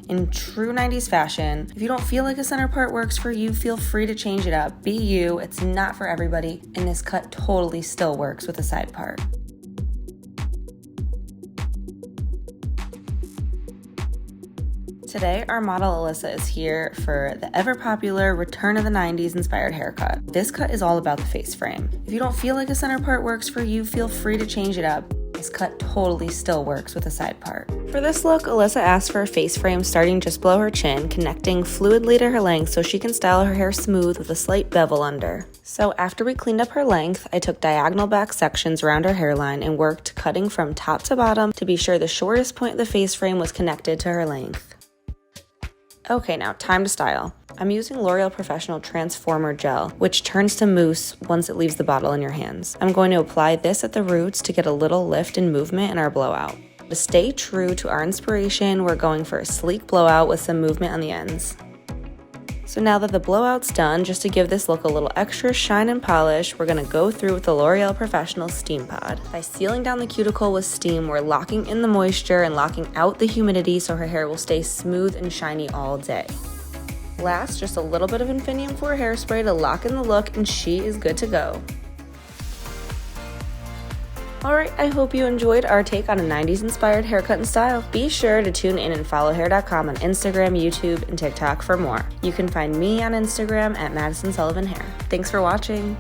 in true 90s fashion. If you don't feel like a center part works for you, feel free to change it up. Be you, it's not for everybody, and this cut totally still works with a side part. Today, our model Alyssa is here for the ever-popular Return of the 90s inspired haircut. This cut is all about the face frame. If you don't feel like a center part works for you, feel free to change it up. This cut totally still works with a side part. For this look, Alyssa asked for a face frame starting just below her chin, connecting fluidly to her length so she can style her hair smooth with a slight bevel under. So after we cleaned up her length, I took diagonal back sections around her hairline and worked cutting from top to bottom to be sure the shortest point of the face frame was connected to her length. Okay, now time to style. I'm using L'Oréal Professionnel Transformer Gel, which turns to mousse once it leaves the bottle in your hands. I'm going to apply this at the roots to get a little lift and movement in our blowout. To stay true to our inspiration, we're going for a sleek blowout with some movement on the ends. So now that the blowout's done, just to give this look a little extra shine and polish, we're going to go through with the L'Oréal Professionnel Steampod. By sealing down the cuticle with steam, we're locking in the moisture and locking out the humidity so her hair will stay smooth and shiny all day. Last, just a little bit of Infinium for hairspray to lock in the look, and she is good to go. Alright, I hope you enjoyed our take on a 90s inspired haircut and style. Be sure to tune in and follow Hair.com on Instagram, YouTube, and TikTok for more. You can find me on Instagram at Madison Sullivan Hair. Thanks for watching.